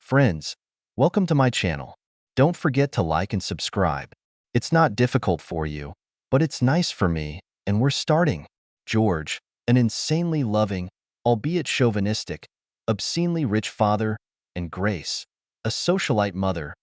Friends, welcome to my channel. Don't forget to like and subscribe. It's not difficult for you, but it's nice for me, and we're starting. George, an insanely loving, albeit chauvinistic, obscenely rich father, and Grace, a socialite mother,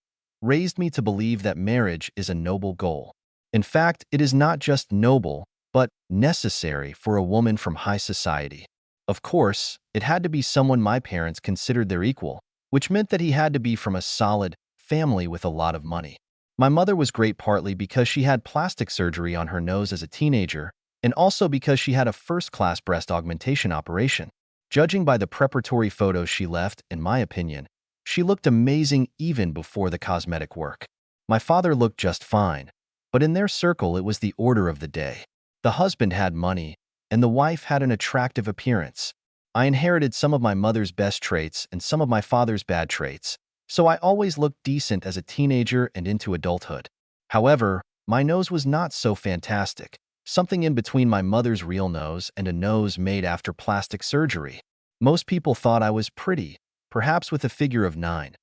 raised me to believe that marriage is a noble goal. In fact, it is not just noble, but necessary for a woman from high society. Of course, it had to be someone my parents considered their equal, which meant that he had to be from a solid family with a lot of money. My mother was great partly because she had plastic surgery on her nose as a teenager, and also because she had a first-class breast augmentation operation. Judging by the preparatory photos she left, in my opinion, she looked amazing even before the cosmetic work. My father looked just fine, but in their circle it was the order of the day. The husband had money, and the wife had an attractive appearance. I inherited some of my mother's best traits and some of my father's bad traits, so I always looked decent as a teenager and into adulthood. However, my nose was not so fantastic, something in between my mother's real nose and a nose made after plastic surgery. Most people thought I was pretty, perhaps with a figure of 9.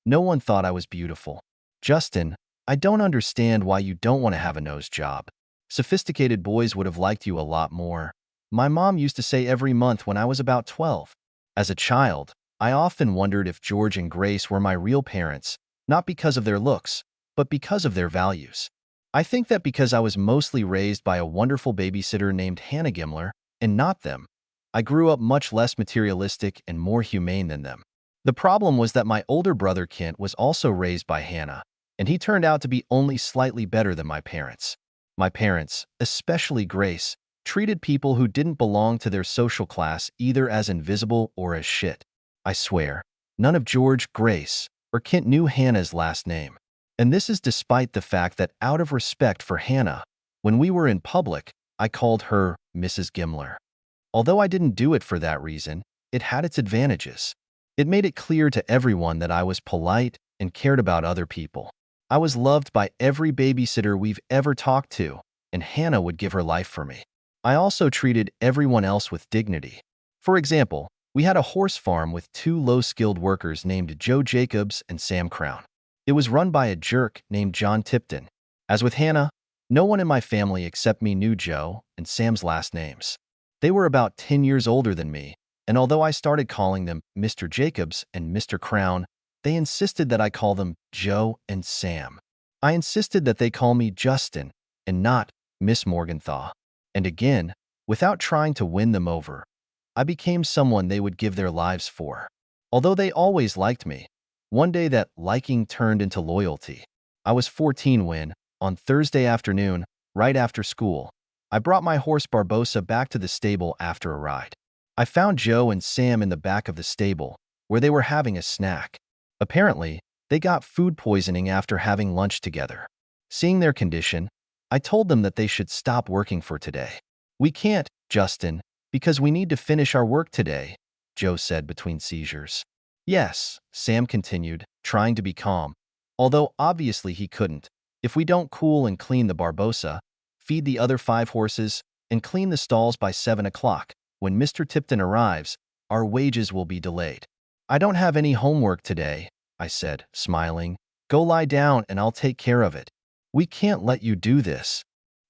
No one thought I was beautiful. Justin, I don't understand why you don't want to have a nose job. Sophisticated boys would have liked you a lot more. My mom used to say every month when I was about 12. As a child, I often wondered if George and Grace were my real parents, not because of their looks, but because of their values. I think that because I was mostly raised by a wonderful babysitter named Hannah Gimler, and not them, I grew up much less materialistic and more humane than them. The problem was that my older brother Kent was also raised by Hannah, and he turned out to be only slightly better than my parents. My parents, especially Grace, treated people who didn't belong to their social class either as invisible or as shit. I swear, none of George, Grace, or Kent knew Hannah's last name. And this is despite the fact that out of respect for Hannah, when we were in public, I called her Mrs. Gimler. Although I didn't do it for that reason, it had its advantages. It made it clear to everyone that I was polite and cared about other people. I was loved by every babysitter we've ever talked to, and Hannah would give her life for me. I also treated everyone else with dignity. For example, we had a horse farm with 2 low-skilled workers named Joe Jacobs and Sam Crown. It was run by a jerk named John Tipton. As with Hannah, no one in my family except me knew Joe and Sam's last names. They were about 10 years older than me, and although I started calling them Mr. Jacobs and Mr. Crown, they insisted that I call them Joe and Sam. I insisted that they call me Justin and not Miss Morgenthau. And again, without trying to win them over, I became someone they would give their lives for. Although they always liked me, one day that liking turned into loyalty. I was 14 when, on Thursday afternoon, right after school, I brought my horse Barbosa back to the stable after a ride. I found Joe and Sam in the back of the stable, where they were having a snack. Apparently, they got food poisoning after having lunch together. Seeing their condition, I told them that they should stop working for today. "We can't, Justin, because we need to finish our work today," Joe said between seizures. "Yes," Sam continued, trying to be calm, although obviously he couldn't. "If we don't cool and clean the Barbosa, feed the other 5 horses, and clean the stalls by 7 o'clock, when Mr. Tipton arrives, our wages will be delayed." "I don't have any homework today," I said, smiling. "Go lie down and I'll take care of it." "We can't let you do this,"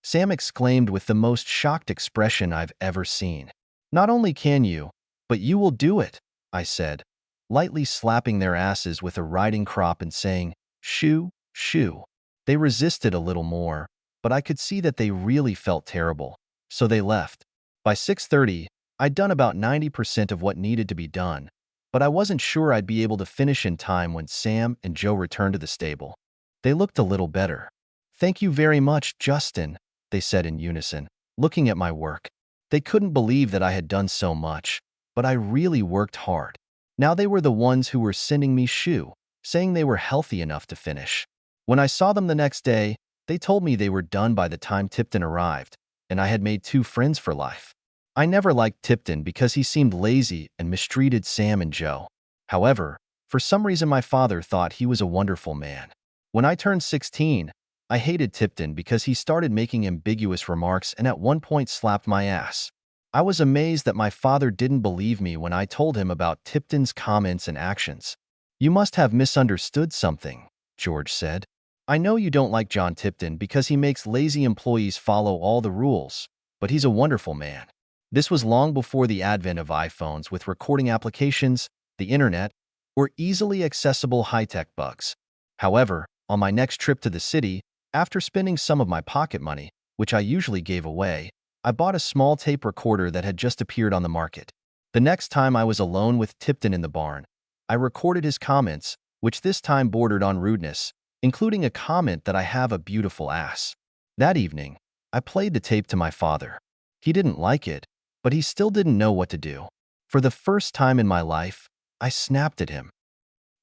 Sam exclaimed with the most shocked expression I've ever seen. "Not only can you, but you will do it," I said, lightly slapping their asses with a riding crop and saying, "Shoo, shoo." They resisted a little more, but I could see that they really felt terrible, so they left. By 6:30, I'd done about 90% of what needed to be done, but I wasn't sure I'd be able to finish in time when Sam and Joe returned to the stable. They looked a little better. "Thank you very much, Justin," they said in unison, looking at my work. They couldn't believe that I had done so much, but I really worked hard. Now they were the ones who were sending me shoo, saying they were healthy enough to finish. When I saw them the next day, they told me they were done by the time Tipton arrived, and I had made 2 friends for life. I never liked Tipton because he seemed lazy and mistreated Sam and Joe. However, for some reason my father thought he was a wonderful man. When I turned 16, I hated Tipton because he started making ambiguous remarks and at one point slapped my ass. I was amazed that my father didn't believe me when I told him about Tipton's comments and actions. You must have misunderstood something, George said. I know you don't like John Tipton because he makes lazy employees follow all the rules, but he's a wonderful man. This was long before the advent of iPhones with recording applications, the internet, or easily accessible high-tech bugs. However, on my next trip to the city, after spending some of my pocket money, which I usually gave away, I bought a small tape recorder that had just appeared on the market. The next time I was alone with Tipton in the barn, I recorded his comments, which this time bordered on rudeness, including a comment that I have a beautiful ass. That evening, I played the tape to my father. He didn't like it, but he still didn't know what to do. For the first time in my life, I snapped at him.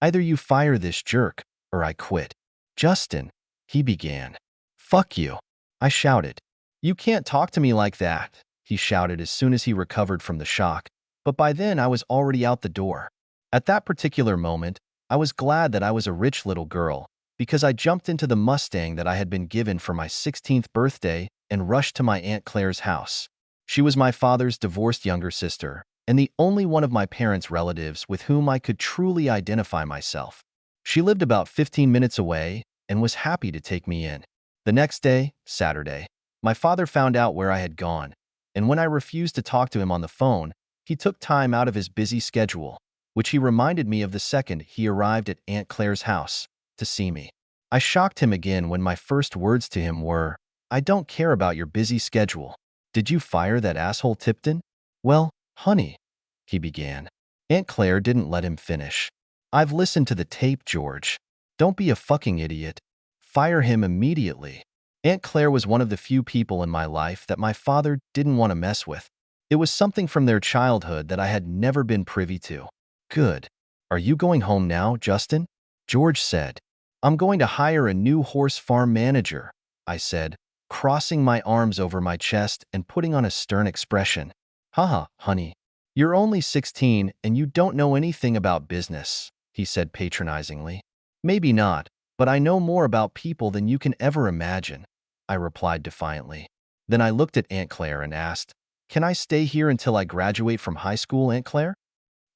Either you fire this jerk, or I quit. Justin, he began. Fuck you, I shouted. You can't talk to me like that, he shouted as soon as he recovered from the shock, but by then I was already out the door. At that particular moment, I was glad that I was a rich little girl, because I jumped into the Mustang that I had been given for my 16th birthday and rushed to my Aunt Claire's house. She was my father's divorced younger sister, and the only one of my parents' relatives with whom I could truly identify myself. She lived about 15 minutes away and was happy to take me in. The next day, Saturday, my father found out where I had gone, and when I refused to talk to him on the phone, he took time out of his busy schedule, which he reminded me of the second he arrived at Aunt Claire's house, to see me. I shocked him again when my first words to him were, I don't care about your busy schedule. Did you fire that asshole Tipton? Well, honey, he began. Aunt Claire didn't let him finish. I've listened to the tape, George. Don't be a fucking idiot. Fire him immediately. Aunt Claire was one of the few people in my life that my father didn't want to mess with. It was something from their childhood that I had never been privy to. Good. Are you going home now, Justin? George said. I'm going to hire a new horse farm manager, I said, crossing my arms over my chest and putting on a stern expression. Haha, honey. You're only 16 and you don't know anything about business, he said patronizingly. Maybe not, but I know more about people than you can ever imagine, I replied defiantly. Then I looked at Aunt Claire and asked, Can I stay here until I graduate from high school, Aunt Claire?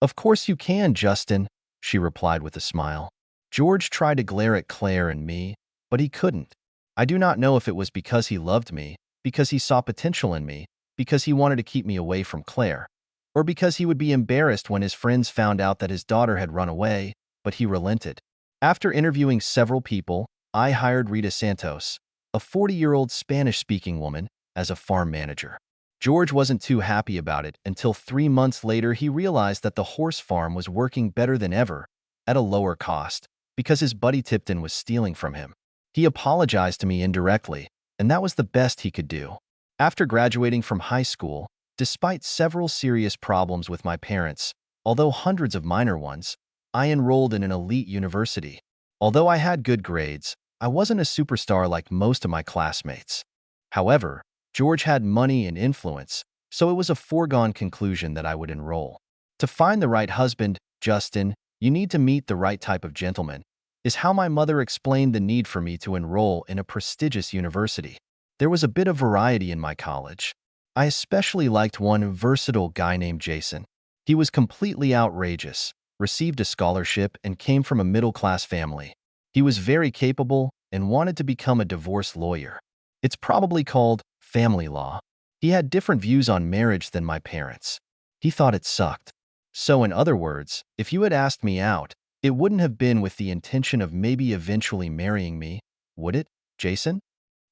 Of course you can, Justin, she replied with a smile. George tried to glare at Claire and me, but he couldn't. I do not know if it was because he loved me, because he saw potential in me, because he wanted to keep me away from Claire, or because he would be embarrassed when his friends found out that his daughter had run away, but he relented. After interviewing several people, I hired Rita Santos, a 40-year-old Spanish-speaking woman, as a farm manager. George wasn't too happy about it until 3 months later he realized that the horse farm was working better than ever, at a lower cost, because his buddy Tipton was stealing from him. He apologized to me indirectly, and that was the best he could do. After graduating from high school, despite several serious problems with my parents, although hundreds of minor ones, I enrolled in an elite university. Although I had good grades, I wasn't a superstar like most of my classmates. However, George had money and influence, so it was a foregone conclusion that I would enroll. To find the right husband, Justin, you need to meet the right type of gentleman, is how my mother explained the need for me to enroll in a prestigious university. There was a bit of variety in my college. I especially liked one versatile guy named Jason. He was completely outrageous, received a scholarship, and came from a middle-class family. He was very capable and wanted to become a divorce lawyer. It's probably called family law. He had different views on marriage than my parents. He thought it sucked. So in other words, if you had asked me out, it wouldn't have been with the intention of maybe eventually marrying me, would it, Jason?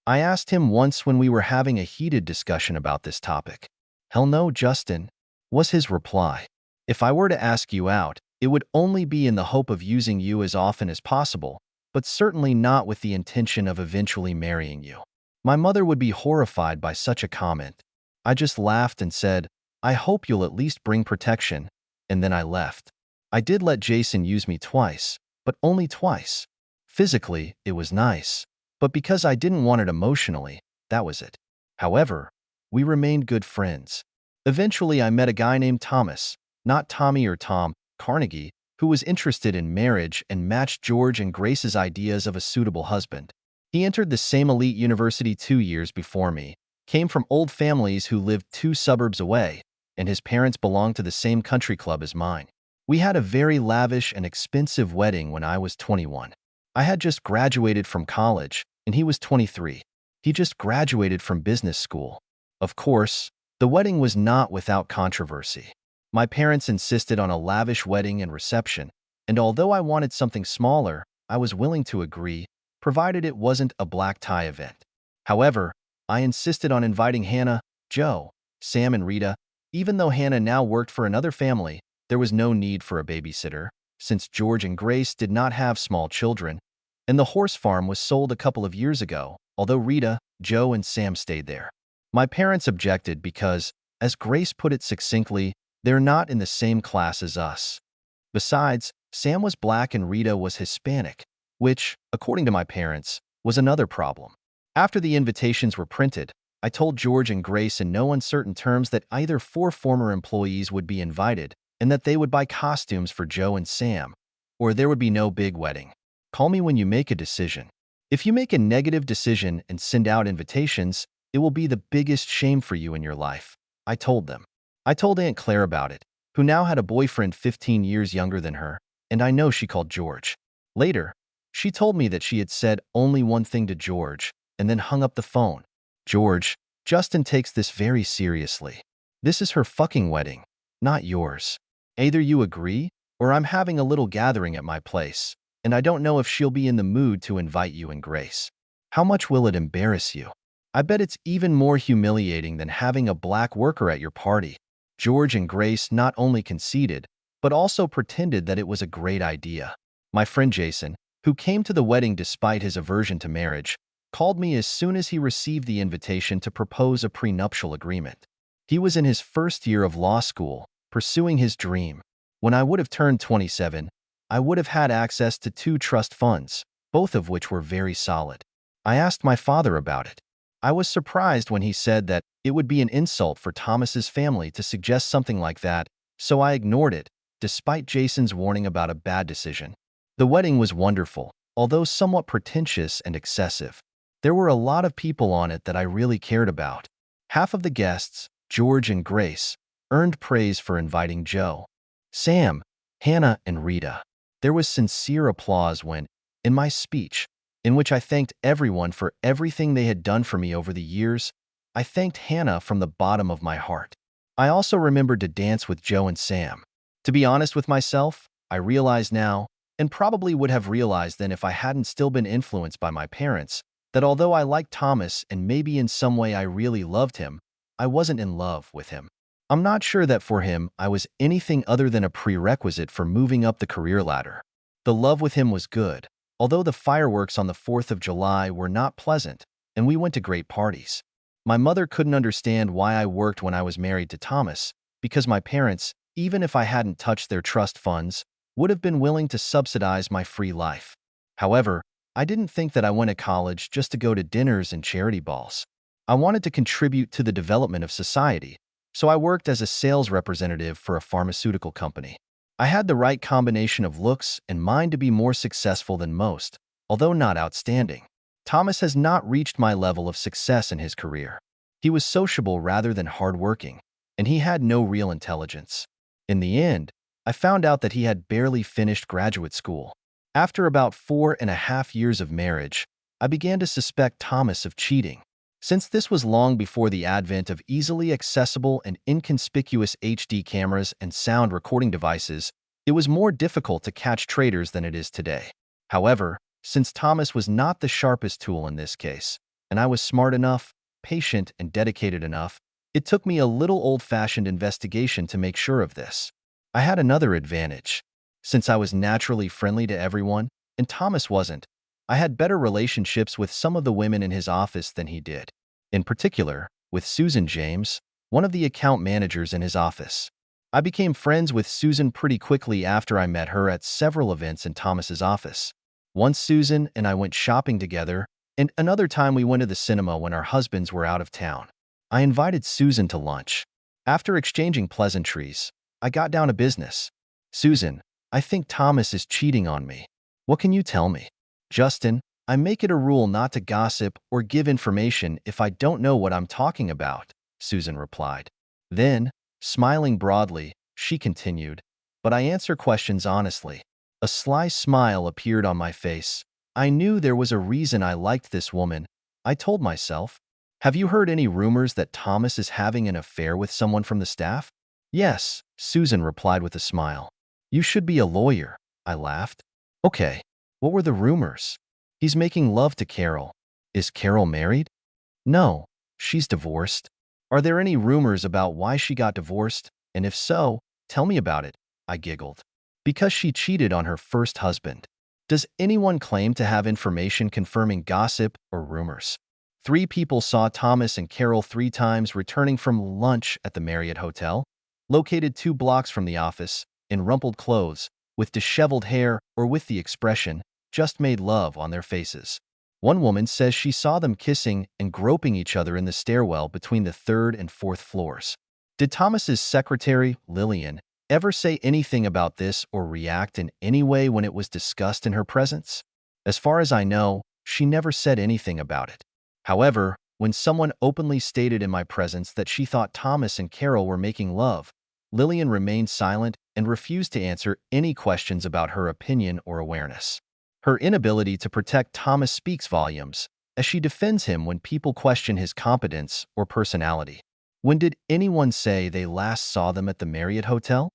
I asked him once when we were having a heated discussion about this topic. Hell no, Justin, was his reply. If I were to ask you out, it would only be in the hope of using you as often as possible, but certainly not with the intention of eventually marrying you. My mother would be horrified by such a comment. I just laughed and said, I hope you'll at least bring protection, and then I left. I did let Jason use me twice, but only twice. Physically, it was nice, but because I didn't want it emotionally, that was it. However, we remained good friends. Eventually, I met a guy named Thomas, not Tommy or Tom, Carnegie, who was interested in marriage and matched George and Grace's ideas of a suitable husband. He entered the same elite university 2 years before me, came from old families who lived 2 suburbs away, and his parents belonged to the same country club as mine. We had a very lavish and expensive wedding when I was 21. I had just graduated from college, and he was 23. He just graduated from business school. Of course, the wedding was not without controversy. My parents insisted on a lavish wedding and reception, and although I wanted something smaller, I was willing to agree, provided it wasn't a black tie event. However, I insisted on inviting Hannah, Joe, Sam, and Rita. Even though Hannah now worked for another family, there was no need for a babysitter, since George and Grace did not have small children, and the horse farm was sold a couple of years ago, although Rita, Joe, and Sam stayed there. My parents objected because, as Grace put it succinctly, they're not in the same class as us. Besides, Sam was black and Rita was Hispanic, which, according to my parents, was another problem. After the invitations were printed, I told George and Grace in no uncertain terms that either 4 former employees would be invited and that they would buy costumes for Joe and Sam, or there would be no big wedding. Call me when you make a decision. If you make a negative decision and send out invitations, it will be the biggest shame for you in your life, I told them. I told Aunt Claire about it, who now had a boyfriend 15 years younger than her, and I know she called George. Later, she told me that she had said only one thing to George and then hung up the phone. George, Justin takes this very seriously. This is her fucking wedding, not yours. Either you agree, or I'm having a little gathering at my place, and I don't know if she'll be in the mood to invite you and Grace. How much will it embarrass you? I bet it's even more humiliating than having a black worker at your party. George and Grace not only conceded, but also pretended that it was a great idea. My friend Jason, who came to the wedding despite his aversion to marriage, called me as soon as he received the invitation to propose a prenuptial agreement. He was in his first year of law school, pursuing his dream. When I would have turned 27, I would have had access to 2 trust funds, both of which were very solid. I asked my father about it. I was surprised when he said that it would be an insult for Thomas's family to suggest something like that, so I ignored it, despite Jason's warning about a bad decision. The wedding was wonderful, although somewhat pretentious and excessive. There were a lot of people on it that I really cared about. Half of the guests, George and Grace, earned praise for inviting Joe, Sam, Hannah, and Rita. There was sincere applause when, in my speech, in which I thanked everyone for everything they had done for me over the years, I thanked Hannah from the bottom of my heart. I also remembered to dance with Joe and Sam. To be honest with myself, I realize now, and probably would have realized then if I hadn't still been influenced by my parents, that although I liked Thomas and maybe in some way I really loved him, I wasn't in love with him. I'm not sure that for him I was anything other than a prerequisite for moving up the career ladder. The love with him was good, although the fireworks on the 4th of July were not pleasant, and we went to great parties. My mother couldn't understand why I worked when I was married to Thomas, because my parents, even if I hadn't touched their trust funds, would have been willing to subsidize my free life. However, I didn't think that I went to college just to go to dinners and charity balls. I wanted to contribute to the development of society, so I worked as a sales representative for a pharmaceutical company. I had the right combination of looks and mind to be more successful than most, although not outstanding. Thomas has not reached my level of success in his career. He was sociable rather than hardworking, and he had no real intelligence. In the end, I found out that he had barely finished graduate school. After about 4.5 years of marriage, I began to suspect Thomas of cheating. Since this was long before the advent of easily accessible and inconspicuous HD cameras and sound recording devices, it was more difficult to catch traitors than it is today. However, since Thomas was not the sharpest tool in this case, and I was smart enough, patient, and dedicated enough, it took me a little old-fashioned investigation to make sure of this. I had another advantage. Since I was naturally friendly to everyone, and Thomas wasn't, I had better relationships with some of the women in his office than he did. In particular, with Susan James, one of the account managers in his office. I became friends with Susan pretty quickly after I met her at several events in Thomas's office. Once Susan and I went shopping together, and another time we went to the cinema when our husbands were out of town. I invited Susan to lunch. After exchanging pleasantries, I got down to business. Susan, I think Thomas is cheating on me. What can you tell me? Justin, I make it a rule not to gossip or give information if I don't know what I'm talking about, Susan replied. Then, smiling broadly, she continued, but I answer questions honestly. A sly smile appeared on my face. I knew there was a reason I liked this woman. I told myself. Have you heard any rumors that Thomas is having an affair with someone from the staff? Yes, Susan replied with a smile. You should be a lawyer, I laughed. Okay, what were the rumors? He's making love to Carol. Is Carol married? No, she's divorced. Are there any rumors about why she got divorced? And if so, tell me about it, I giggled. Because she cheated on her first husband. Does anyone claim to have information confirming gossip or rumors? 3 people saw Thomas and Carol 3 times returning from lunch at the Marriott Hotel, located 2 blocks from the office, in rumpled clothes, with disheveled hair or with the expression, just made love on their faces. One woman says she saw them kissing and groping each other in the stairwell between the 3rd and 4th floors. Did Thomas's secretary, Lillian, ever say anything about this or react in any way when it was discussed in her presence? As far as I know, she never said anything about it. However, when someone openly stated in my presence that she thought Thomas and Carol were making love, Lillian remained silent and refused to answer any questions about her opinion or awareness. Her inability to protect Thomas speaks volumes, as she defends him when people question his competence or personality. When did anyone say they last saw them at the Marriott Hotel?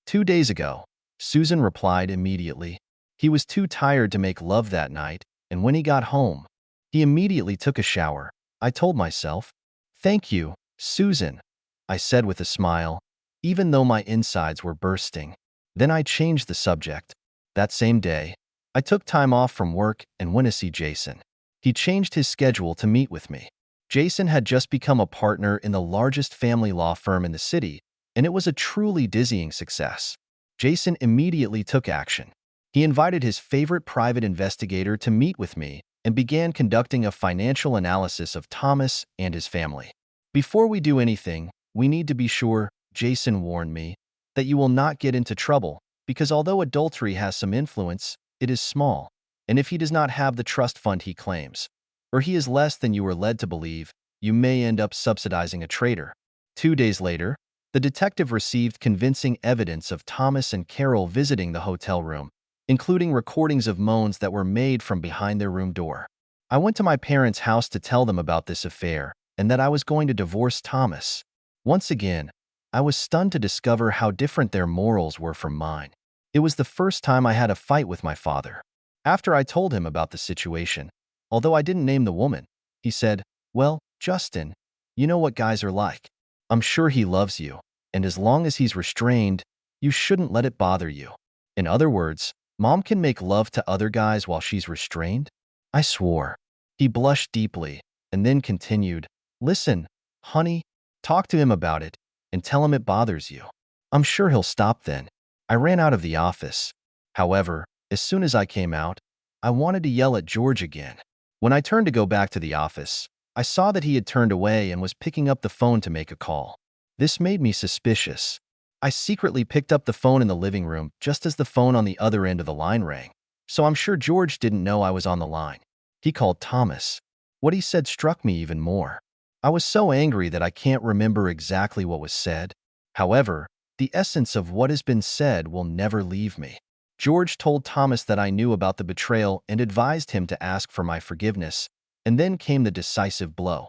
2 days ago, Susan replied immediately. He was too tired to make love that night, and when he got home, he immediately took a shower. I told myself, thank you, Susan, I said with a smile, even though my insides were bursting. Then I changed the subject. That same day, I took time off from work and went to see Jason. He changed his schedule to meet with me. Jason had just become a partner in the largest family law firm in the city, and it was a truly dizzying success. Jason immediately took action. He invited his favorite private investigator to meet with me and began conducting a financial analysis of Thomas and his family. Before we do anything, we need to be sure, Jason warned me, that you will not get into trouble, because although adultery has some influence, it is small, and if he does not have the trust fund he claims, or he is less than you were led to believe, you may end up subsidizing a traitor. 2 days later, the detective received convincing evidence of Thomas and Carol visiting the hotel room, including recordings of moans that were made from behind their room door. I went to my parents' house to tell them about this affair and that I was going to divorce Thomas. Once again, I was stunned to discover how different their morals were from mine. It was the first time I had a fight with my father. After I told him about the situation, although I didn't name the woman, he said, well, Justin, you know what guys are like. I'm sure he loves you, and as long as he's restrained, you shouldn't let it bother you. In other words, Mom can make love to other guys while she's restrained? I swore. He blushed deeply and then continued, listen, honey, talk to him about it and tell him it bothers you. I'm sure he'll stop then. I ran out of the office. However, as soon as I came out, I wanted to yell at George again. When I turned to go back to the office, I saw that he had turned away and was picking up the phone to make a call. This made me suspicious. I secretly picked up the phone in the living room just as the phone on the other end of the line rang, so I'm sure George didn't know I was on the line. He called Thomas. What he said struck me even more. I was so angry that I can't remember exactly what was said. However, the essence of what has been said will never leave me. George told Thomas that I knew about the betrayal and advised him to ask for my forgiveness, and then came the decisive blow.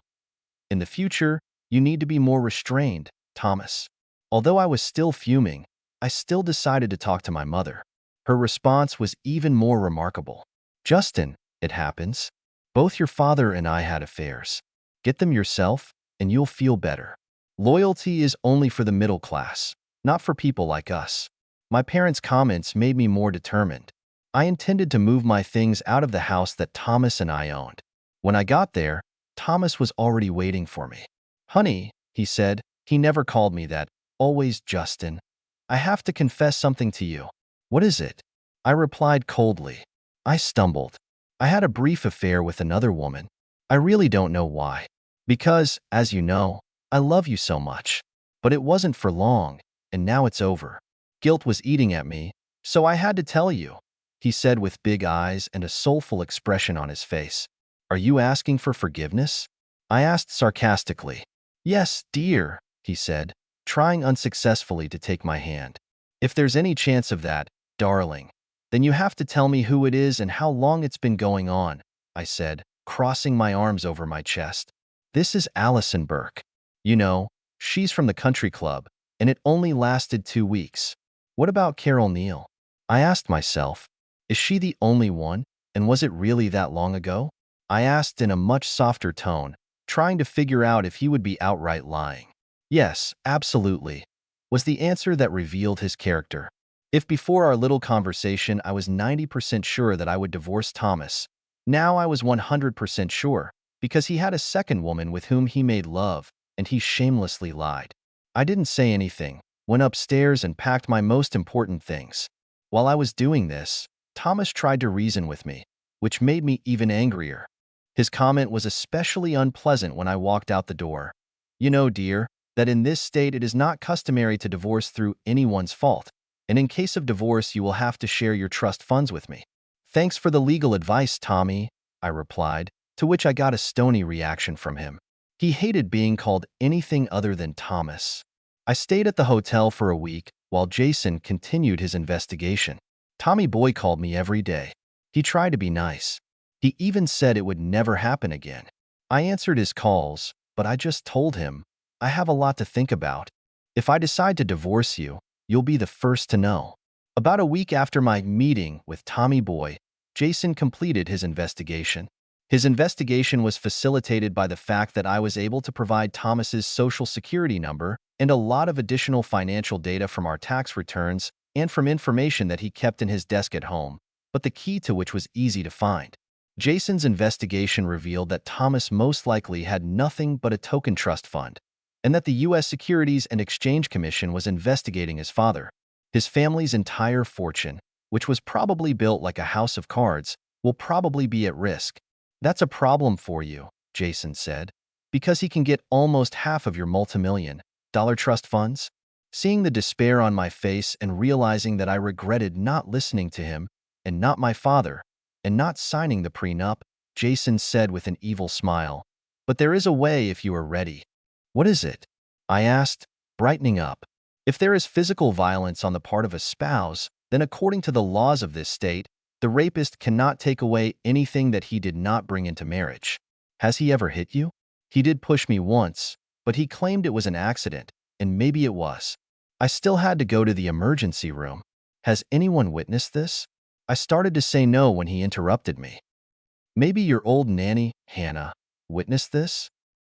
In the future, you need to be more restrained, Thomas. Although I was still fuming, I still decided to talk to my mother. Her response was even more remarkable. Justin, it happens. Both your father and I had affairs. Get them yourself, and you'll feel better. Loyalty is only for the middle class, not for people like us. My parents' comments made me more determined. I intended to move my things out of the house that Thomas and I owned. When I got there, Thomas was already waiting for me. Honey, he said, he never called me that. Always Justin. I have to confess something to you. What is it? I replied coldly. I stumbled. I had a brief affair with another woman. I really don't know why. Because, as you know, I love you so much. But it wasn't for long, and now it's over. Guilt was eating at me, so I had to tell you, he said with big eyes and a soulful expression on his face. Are you asking for forgiveness? I asked sarcastically. Yes, dear, he said, trying unsuccessfully to take my hand. If there's any chance of that, darling, then you have to tell me who it is and how long it's been going on, I said, crossing my arms over my chest. This is Allison Burke. You know, she's from the country club, and it only lasted 2 weeks. What about Carol Neal? I asked myself, is she the only one, and was it really that long ago? I asked in a much softer tone, trying to figure out if he would be outright lying. Yes, absolutely, was the answer that revealed his character. If before our little conversation I was 90% sure that I would divorce Thomas, now I was 100% sure, because he had a second woman with whom he made love, and he shamelessly lied. I didn't say anything, went upstairs and packed my most important things. While I was doing this, Thomas tried to reason with me, which made me even angrier. His comment was especially unpleasant when I walked out the door. You know, dear, that in this state it is not customary to divorce through anyone's fault, and in case of divorce you will have to share your trust funds with me. Thanks for the legal advice, Tommy, I replied, to which I got a stony reaction from him. He hated being called anything other than Thomas. I stayed at the hotel for a week while Jason continued his investigation. Tommy Boy called me every day. He tried to be nice. He even said it would never happen again. I answered his calls, but I just told him, I have a lot to think about. If I decide to divorce you, you'll be the first to know. About a week after my meeting with Tommy Boy, Jason completed his investigation. His investigation was facilitated by the fact that I was able to provide Thomas's social security number and a lot of additional financial data from our tax returns and from information that he kept in his desk at home, but the key to which was easy to find. Jason's investigation revealed that Thomas most likely had nothing but a token trust fund, and that the U.S. Securities and Exchange Commission was investigating his father. His family's entire fortune, which was probably built like a house of cards, will probably be at risk. That's a problem for you, Jason said, because he can get almost half of your multimillion-dollar trust funds. Seeing the despair on my face and realizing that I regretted not listening to him and not my father and not signing the prenup, Jason said with an evil smile, "But there is a way if you are ready." "What is it?" I asked, brightening up. "If there is physical violence on the part of a spouse, then according to the laws of this state, the rapist cannot take away anything that he did not bring into marriage. Has he ever hit you?" "He did push me once, but he claimed it was an accident, and maybe it was. I still had to go to the emergency room. Has anyone witnessed this?" I started to say no when he interrupted me. "Maybe your old nanny, Hannah, witnessed this?"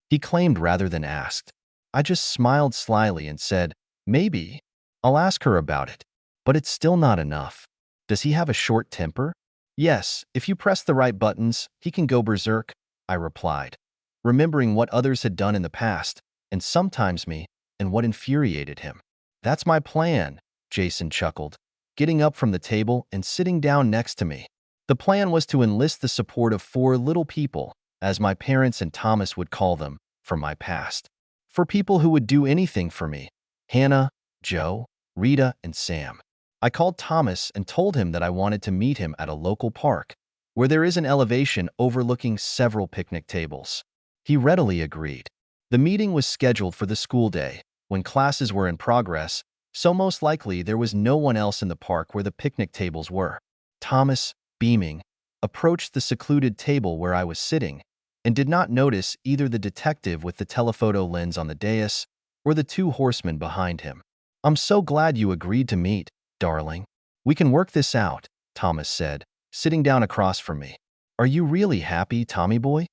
he claimed rather than asked. I just smiled slyly and said, "Maybe. I'll ask her about it. But it's still not enough. Does he have a short temper?" "Yes, if you press the right buttons, he can go berserk," I replied, remembering what others had done in the past, and sometimes me, and what infuriated him. "That's my plan," Jason chuckled, getting up from the table and sitting down next to me. The plan was to enlist the support of 4 little people, as my parents and Thomas would call them, from my past. 4 people who would do anything for me: Hannah, Joe, Rita, and Sam. I called Thomas and told him that I wanted to meet him at a local park, where there is an elevation overlooking several picnic tables. He readily agreed. The meeting was scheduled for the school day, when classes were in progress, so most likely there was no one else in the park where the picnic tables were. Thomas, beaming, approached the secluded table where I was sitting and did not notice either the detective with the telephoto lens on the dais or the 2 horsemen behind him. "I'm so glad you agreed to meet, darling. We can work this out," Thomas said, sitting down across from me. "Are you really happy, Tommy Boy?"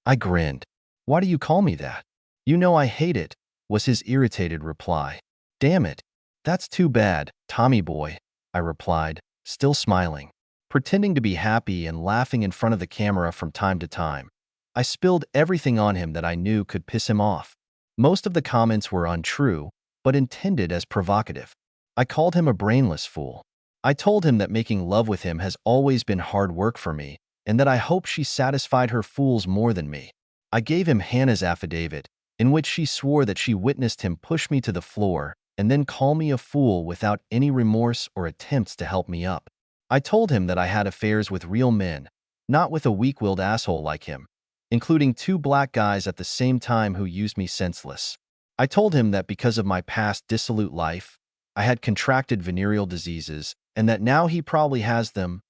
I grinned. "Why do you call me that?" "You know I hate it," was his irritated reply. "Damn it. That's too bad, Tommy Boy," I replied, still smiling, pretending to be happy and laughing in front of the camera from time to time. I spilled everything on him that I knew could piss him off. Most of the comments were untrue, but intended as provocative. I called him a brainless fool. I told him that making love with him has always been hard work for me, and that I hope she satisfied her fools more than me. I gave him Hannah's affidavit, in which she swore that she witnessed him push me to the floor and then call me a fool without any remorse or attempts to help me up. I told him that I had affairs with real men, not with a weak-willed asshole like him, including 2 black guys at the same time who used me senseless. I told him that because of my past dissolute life, I had contracted venereal diseases and that now he probably has them,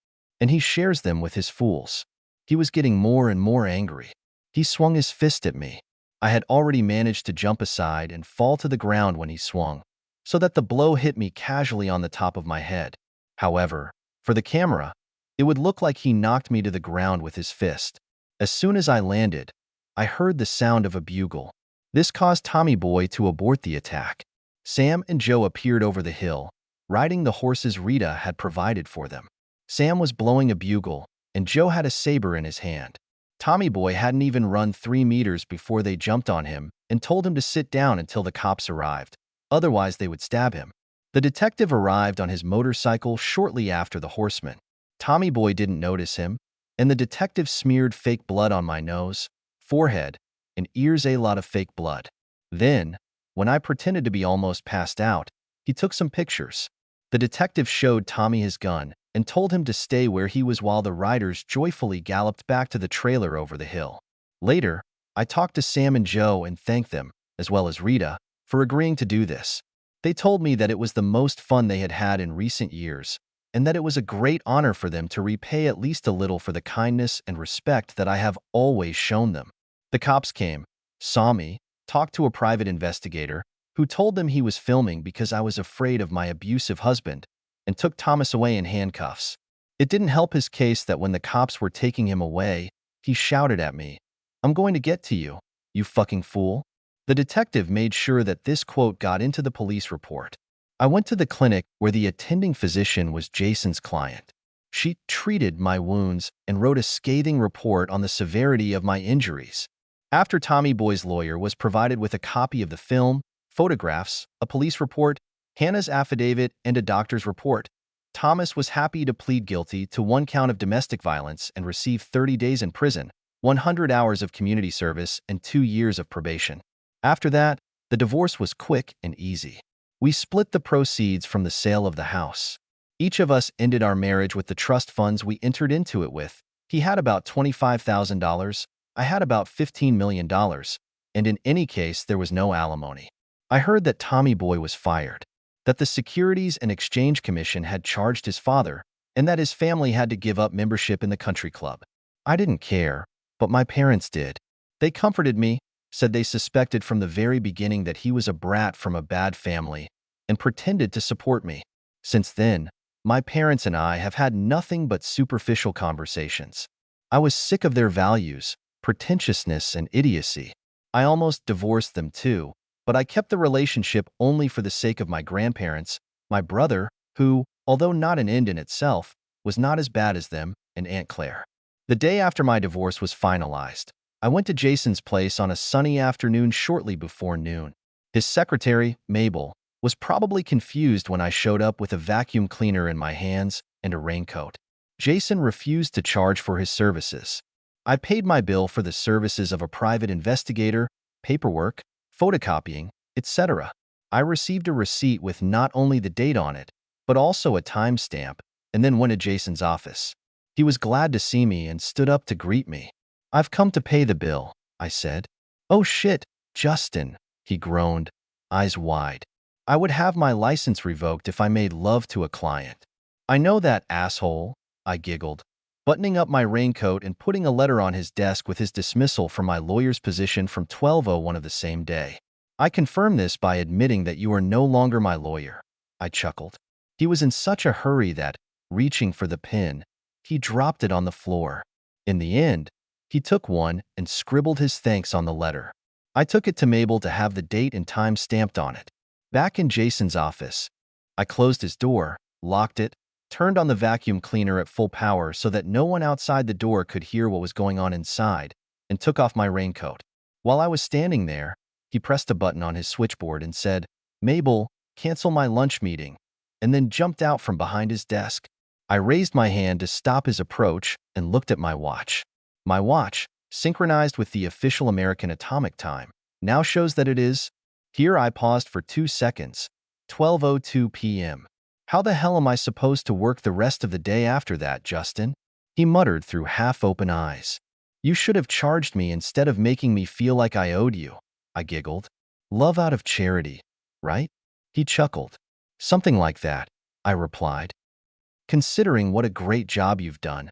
and he shares them with his fools. He was getting more and more angry. He swung his fist at me. I had already managed to jump aside and fall to the ground when he swung, so that the blow hit me casually on the top of my head. However, for the camera, it would look like he knocked me to the ground with his fist. As soon as I landed, I heard the sound of a bugle. This caused Tommy Boy to abort the attack. Sam and Joe appeared over the hill, riding the horses Rita had provided for them. Sam was blowing a bugle, and Joe had a saber in his hand. Tommy Boy hadn't even run 3 meters before they jumped on him and told him to sit down until the cops arrived. Otherwise, they would stab him. The detective arrived on his motorcycle shortly after the horseman. Tommy Boy didn't notice him, and the detective smeared fake blood on my nose, forehead, and ears, a lot of fake blood. Then, when I pretended to be almost passed out, he took some pictures. The detective showed Tommy his gun and told him to stay where he was while the riders joyfully galloped back to the trailer over the hill. Later, I talked to Sam and Joe and thanked them, as well as Rita, for agreeing to do this. They told me that it was the most fun they had had in recent years, and that it was a great honor for them to repay at least a little for the kindness and respect that I have always shown them. The cops came, saw me, talked to a private investigator, who told them he was filming because I was afraid of my abusive husband, and took Thomas away in handcuffs. It didn't help his case that when the cops were taking him away, he shouted at me, "I'm going to get to you, you fucking fool." The detective made sure that this quote got into the police report. I went to the clinic where the attending physician was Jason's client. She treated my wounds and wrote a scathing report on the severity of my injuries. After Tommy Boy's lawyer was provided with a copy of the film, photographs, a police report, Hannah's affidavit, and a doctor's report, Thomas was happy to plead guilty to 1 count of domestic violence and receive 30 days in prison, 100 hours of community service, and 2 years of probation. After that, the divorce was quick and easy. We split the proceeds from the sale of the house. Each of us ended our marriage with the trust funds we entered into it with. He had about $25,000, I had about $15 million, and in any case, there was no alimony. I heard that Tommy Boy was fired, that the Securities and Exchange Commission had charged his father, and that his family had to give up membership in the country club. I didn't care, but my parents did. They comforted me, said they suspected from the very beginning that he was a brat from a bad family, and pretended to support me. Since then, my parents and I have had nothing but superficial conversations. I was sick of their values, pretentiousness, and idiocy. I almost divorced them too, but I kept the relationship only for the sake of my grandparents, my brother, who, although not an end in itself, was not as bad as them, and Aunt Claire. The day after my divorce was finalized, I went to Jason's place on a sunny afternoon shortly before noon. His secretary, Mabel, was probably confused when I showed up with a vacuum cleaner in my hands and a raincoat. Jason refused to charge for his services. I paid my bill for the services of a private investigator, paperwork, photocopying, etc. I received a receipt with not only the date on it, but also a timestamp, and then went to Jason's office. He was glad to see me and stood up to greet me. "I've come to pay the bill," I said. "Oh shit, Justin," he groaned, eyes wide. "I would have my license revoked if I made love to a client." "I know that, asshole," I giggled, buttoning up my raincoat and putting a letter on his desk with his dismissal from my lawyer's position from 12:01 of the same day. "I confirm this by admitting that you are no longer my lawyer," I chuckled. He was in such a hurry that, reaching for the pen, he dropped it on the floor. In the end, he took one and scribbled his thanks on the letter. I took it to Mabel to have the date and time stamped on it. Back in Jason's office, I closed his door, locked it, turned on the vacuum cleaner at full power so that no one outside the door could hear what was going on inside, and took off my raincoat. While I was standing there, he pressed a button on his switchboard and said, "Mabel, cancel my lunch meeting," and then jumped out from behind his desk. I raised my hand to stop his approach and looked at my watch. My watch, synchronized with the official American atomic time, now shows that it is. Here I paused for 2 seconds. 12:02 p.m. "How the hell am I supposed to work the rest of the day after that, Justin?" he muttered through half-open eyes. "You should have charged me instead of making me feel like I owed you," I giggled. "Love out of charity, right?" He chuckled. Something like that, I replied. Considering what a great job you've done,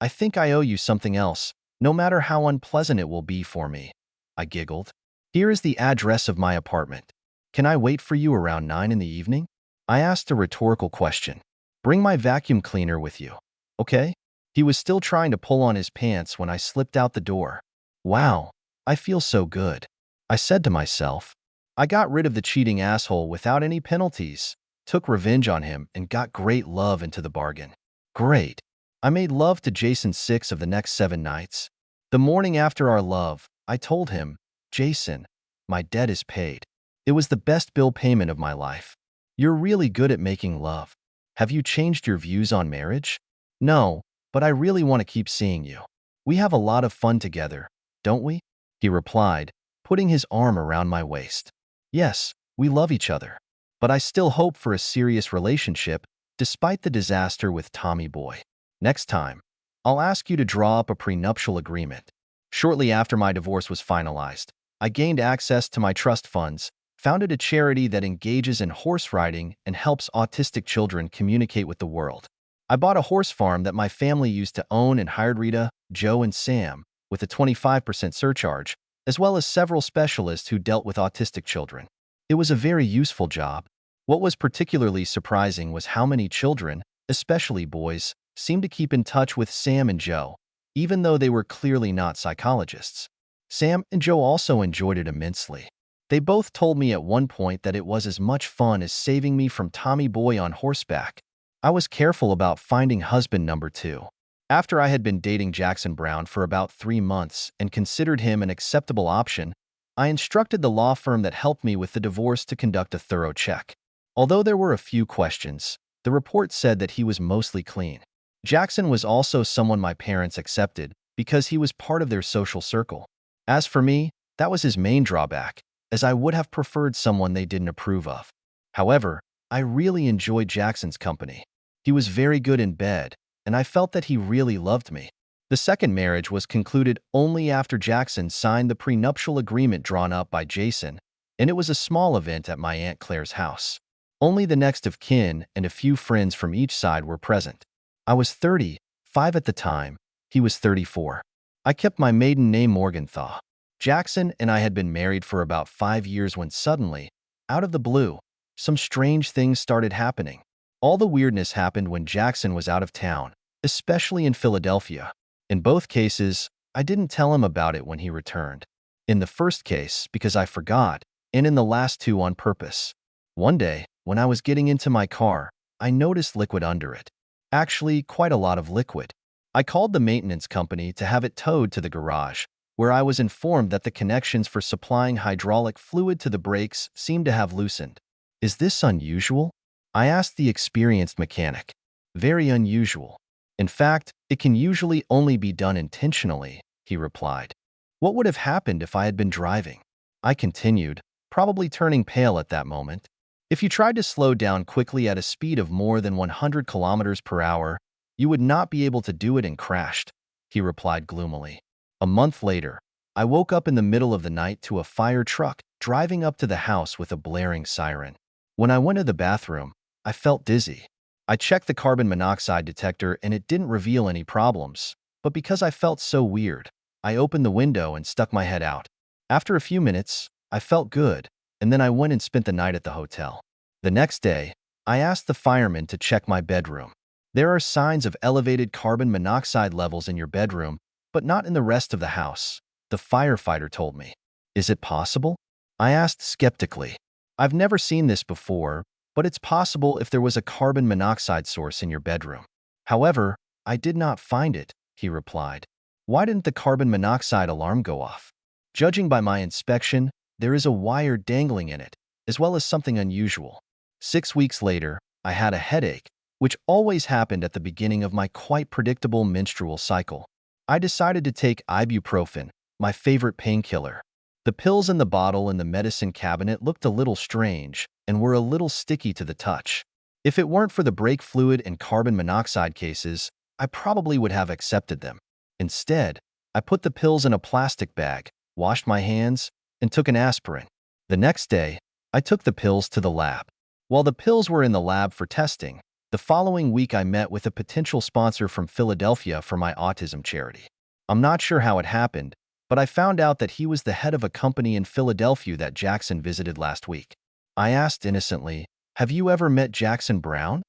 I think I owe you something else, no matter how unpleasant it will be for me. I giggled. Here is the address of my apartment. Can I wait for you around 9 in the evening? I asked a rhetorical question. Bring my vacuum cleaner with you. Okay? He was still trying to pull on his pants when I slipped out the door. Wow, I feel so good. I said to myself. I got rid of the cheating asshole without any penalties, took revenge on him, and got great love into the bargain. Great. I made love to Jason 6 of the next 7 nights. The morning after our love, I told him, Jason, my debt is paid. It was the best bill payment of my life. You're really good at making love. Have you changed your views on marriage? No, but I really want to keep seeing you. We have a lot of fun together, don't we? He replied, putting his arm around my waist. Yes, we love each other. But I still hope for a serious relationship, despite the disaster with Tommy Boy. Next time, I'll ask you to draw up a prenuptial agreement. Shortly after my divorce was finalized, I gained access to my trust funds, founded a charity that engages in horse riding and helps autistic children communicate with the world. I bought a horse farm that my family used to own and hired Rita, Joe, and Sam, with a 25% surcharge, as well as several specialists who dealt with autistic children. It was a very useful job. What was particularly surprising was how many children, especially boys, seemed to keep in touch with Sam and Joe, even though they were clearly not psychologists. Sam and Joe also enjoyed it immensely. They both told me at one point that it was as much fun as saving me from Tommy Boy on horseback. I was careful about finding husband number 2. After I had been dating Jackson Brown for about 3 months and considered him an acceptable option, I instructed the law firm that helped me with the divorce to conduct a thorough check. Although there were a few questions, the report said that he was mostly clean. Jackson was also someone my parents accepted because he was part of their social circle. As for me, that was his main drawback, as I would have preferred someone they didn't approve of. However, I really enjoyed Jackson's company. He was very good in bed, and I felt that he really loved me. The second marriage was concluded only after Jackson signed the prenuptial agreement drawn up by Jason, and it was a small event at my Aunt Claire's house. Only the next of kin and a few friends from each side were present. I was 35 at the time. He was 34. I kept my maiden name Morgenthau. Jackson and I had been married for about 5 years when suddenly, out of the blue, some strange things started happening. All the weirdness happened when Jackson was out of town, especially in Philadelphia. In both cases, I didn't tell him about it when he returned. In the first case, because I forgot, and in the last 2 on purpose. One day, when I was getting into my car, I noticed liquid under it. Actually, quite a lot of liquid. I called the maintenance company to have it towed to the garage, where I was informed that the connections for supplying hydraulic fluid to the brakes seemed to have loosened. Is this unusual? I asked the experienced mechanic. Very unusual. In fact, it can usually only be done intentionally, he replied. What would have happened if I had been driving? I continued, probably turning pale at that moment. If you tried to slow down quickly at a speed of more than 100 kilometers per hour, you would not be able to do it and crashed, he replied gloomily. A month later, I woke up in the middle of the night to a fire truck driving up to the house with a blaring siren. When I went to the bathroom, I felt dizzy. I checked the carbon monoxide detector and it didn't reveal any problems, but because I felt so weird, I opened the window and stuck my head out. After a few minutes, I felt good, and then I went and spent the night at the hotel. The next day, I asked the fireman to check my bedroom. There are signs of elevated carbon monoxide levels in your bedroom, but not in the rest of the house, the firefighter told me. Is it possible? I asked skeptically. I've never seen this before, but it's possible if there was a carbon monoxide source in your bedroom. However, I did not find it, he replied. Why didn't the carbon monoxide alarm go off? Judging by my inspection, there is a wire dangling in it, as well as something unusual. 6 weeks later, I had a headache, which always happened at the beginning of my quite predictable menstrual cycle. I decided to take ibuprofen, my favorite painkiller. The pills in the bottle in the medicine cabinet looked a little strange and were a little sticky to the touch. If it weren't for the brake fluid and carbon monoxide cases, I probably would have accepted them. Instead, I put the pills in a plastic bag, washed my hands, and took an aspirin. The next day, I took the pills to the lab. While the pills were in the lab for testing, the following week I met with a potential sponsor from Philadelphia for my autism charity. I'm not sure how it happened, but I found out that he was the head of a company in Philadelphia that Jackson visited last week. I asked innocently, "Have you ever met Jackson Brown?"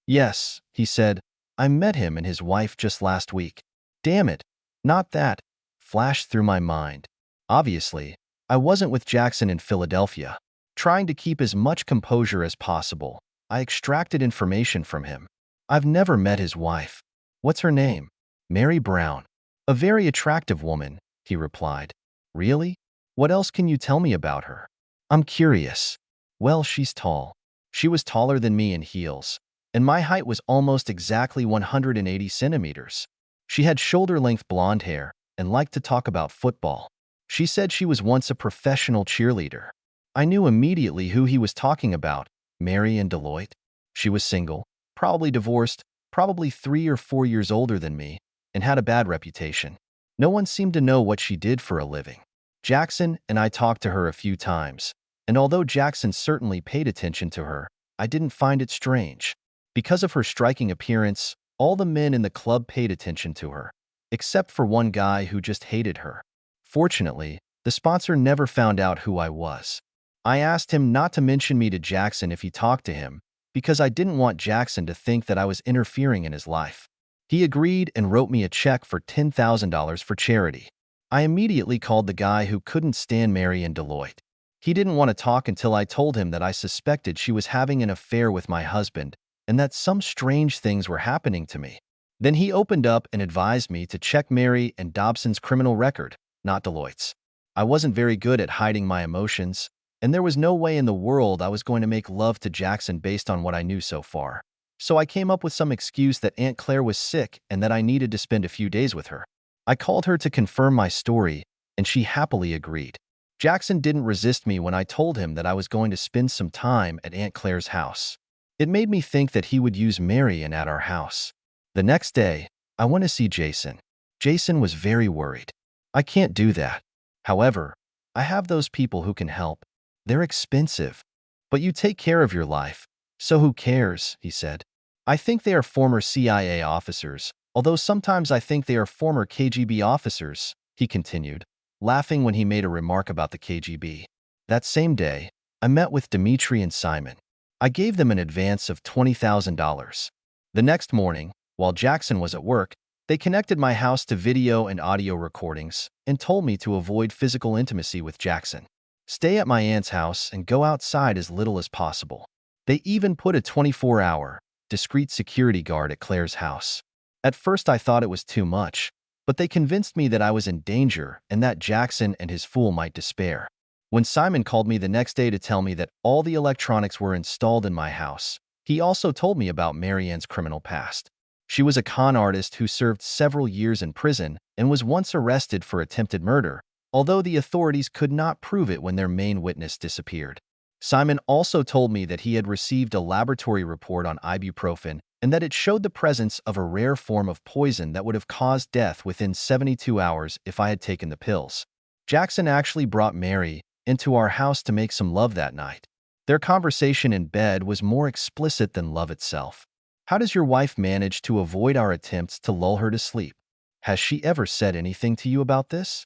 "Yes," he said. "I met him and his wife just last week." Damn it, not that, flashed through my mind. Obviously, I wasn't with Jackson in Philadelphia. Trying to keep as much composure as possible, I extracted information from him. "I've never met his wife." "What's her name?" "Mary Brown." "A very attractive woman," he replied. "Really? What else can you tell me about her?" "I'm curious." "Well, she's tall." She was taller than me in heels, and my height was almost exactly 180 centimeters. She had shoulder-length blonde hair and liked to talk about football. She said she was once a professional cheerleader. I knew immediately who he was talking about, Mary in Deloitte. She was single, probably divorced, probably 3 or 4 years older than me, and had a bad reputation. No one seemed to know what she did for a living. Jackson and I talked to her a few times, and although Jackson certainly paid attention to her, I didn't find it strange. Because of her striking appearance, all the men in the club paid attention to her, except for one guy who just hated her. Fortunately, the sponsor never found out who I was. I asked him not to mention me to Jackson if he talked to him, because I didn't want Jackson to think that I was interfering in his life. He agreed and wrote me a check for $10,000 for charity. I immediately called the guy who couldn't stand Mary in Deloitte. He didn't want to talk until I told him that I suspected she was having an affair with my husband and that some strange things were happening to me. Then he opened up and advised me to check Mary and Dobson's criminal record, not Deloitte's. I wasn't very good at hiding my emotions, and there was no way in the world I was going to make love to Jackson based on what I knew so far. So I came up with some excuse that Aunt Claire was sick and that I needed to spend a few days with her. I called her to confirm my story, and she happily agreed. Jackson didn't resist me when I told him that I was going to spend some time at Aunt Claire's house. It made me think that he would use Marian at our house. The next day, I went to see Jason. Jason was very worried. "I can't do that. However, I have those people who can help. They're expensive. But you take care of your life, so who cares?" he said. "I think they are former CIA officers, although sometimes I think they are former KGB officers," he continued, laughing when he made a remark about the KGB. That same day, I met with Dmitri and Simon. I gave them an advance of $20,000. The next morning, while Jackson was at work, they connected my house to video and audio recordings and told me to avoid physical intimacy with Jackson. Stay at my aunt's house and go outside as little as possible. They even put a 24-hour, discreet security guard at Claire's house. At first I thought it was too much, but they convinced me that I was in danger and that Jackson and his fool might despair. When Simon called me the next day to tell me that all the electronics were installed in my house, he also told me about Marianne's criminal past. She was a con artist who served several years in prison and was once arrested for attempted murder, although the authorities could not prove it when their main witness disappeared. Simon also told me that he had received a laboratory report on ibuprofen and that it showed the presence of a rare form of poison that would have caused death within 72 hours if I had taken the pills. Jackson actually brought Mary into our house to make some love that night. Their conversation in bed was more explicit than love itself. "How does your wife manage to avoid our attempts to lull her to sleep? Has she ever said anything to you about this?"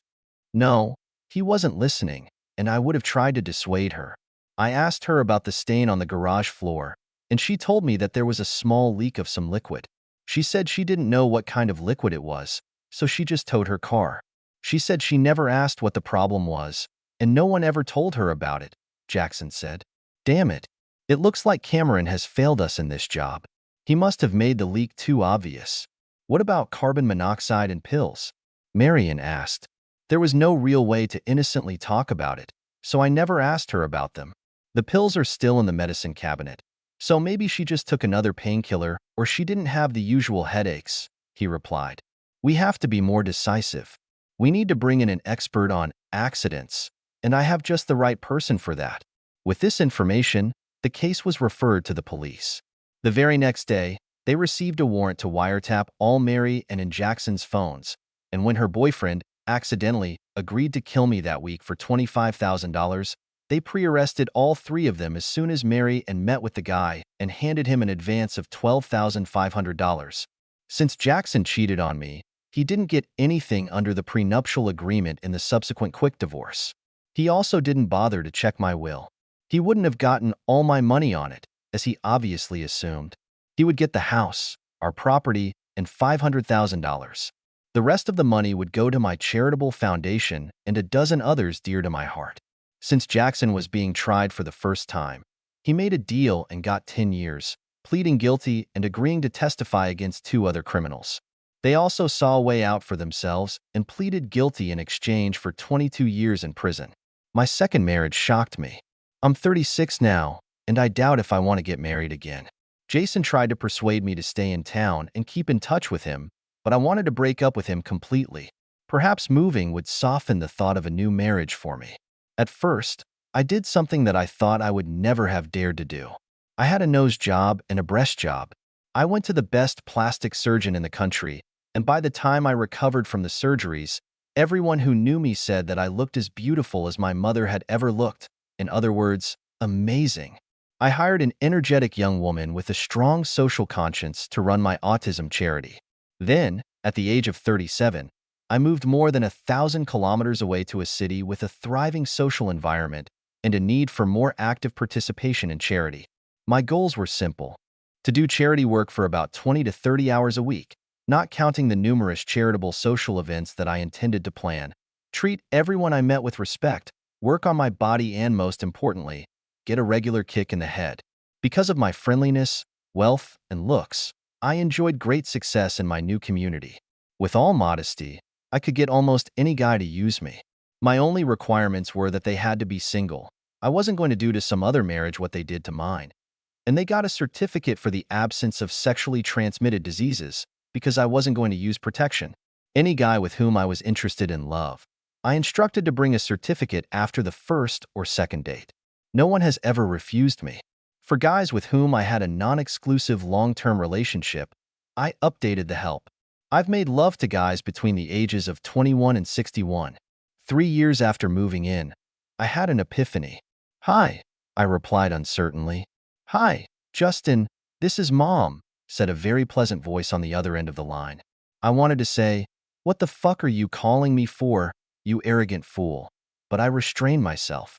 No, he wasn't listening, and I would have tried to dissuade her. I asked her about the stain on the garage floor, and she told me that there was a small leak of some liquid. She said she didn't know what kind of liquid it was, so she just towed her car. She said she never asked what the problem was, and no one ever told her about it, Jackson said. "Damn it. It looks like Cameron has failed us in this job. He must have made the leak too obvious." "What about carbon monoxide and pills?" Marian asked. There was no real way to innocently talk about it, so I never asked her about them. "The pills are still in the medicine cabinet, so maybe she just took another painkiller or she didn't have the usual headaches," he replied. "We have to be more decisive. We need to bring in an expert on accidents, and I have just the right person for that." With this information, the case was referred to the police. The very next day, they received a warrant to wiretap all Mary and Jackson's phones, and when her boyfriend accidentally agreed to kill me that week for $25,000, They pre-arrested all three of them as soon as Mary and met with the guy and handed him an advance of $12,500. Since Jackson cheated on me, he didn't get anything under the prenuptial agreement in the subsequent quick divorce. He also didn't bother to check my will. He wouldn't have gotten all my money on it, as he obviously assumed. He would get the house, our property, and $500,000. The rest of the money would go to my charitable foundation and a dozen others dear to my heart. Since Jackson was being tried for the first time, he made a deal and got 10 years, pleading guilty and agreeing to testify against two other criminals. They also saw a way out for themselves and pleaded guilty in exchange for 22 years in prison. My second marriage shocked me. I'm 36 now, and I doubt if I want to get married again. Jason tried to persuade me to stay in town and keep in touch with him, but I wanted to break up with him completely. Perhaps moving would soften the thought of a new marriage for me. At first, I did something that I thought I would never have dared to do. I had a nose job and a breast job. I went to the best plastic surgeon in the country, and by the time I recovered from the surgeries, everyone who knew me said that I looked as beautiful as my mother had ever looked. In other words, amazing. I hired an energetic young woman with a strong social conscience to run my autism charity. Then, at the age of 37, I moved more than 1,000 kilometers away to a city with a thriving social environment and a need for more active participation in charity. My goals were simple: to do charity work for about 20 to 30 hours a week, not counting the numerous charitable social events that I intended to plan, treat everyone I met with respect, work on my body, and most importantly, get a regular kick in the head. Because of my friendliness, wealth, and looks, I enjoyed great success in my new community. With all modesty, I could get almost any guy to use me. My only requirements were that they had to be single. I wasn't going to do to some other marriage what they did to mine. And they got a certificate for the absence of sexually transmitted diseases because I wasn't going to use protection. Any guy with whom I was interested in love, I instructed to bring a certificate after the first or second date. No one has ever refused me. For guys with whom I had a non-exclusive long-term relationship, I updated the help. I've made love to guys between the ages of 21 and 61. 3 years after moving in, I had an epiphany. "Hi," I replied uncertainly. "Hi, Justin, this is Mom," said a very pleasant voice on the other end of the line. I wanted to say, "What the fuck are you calling me for, you arrogant fool?" But I restrained myself.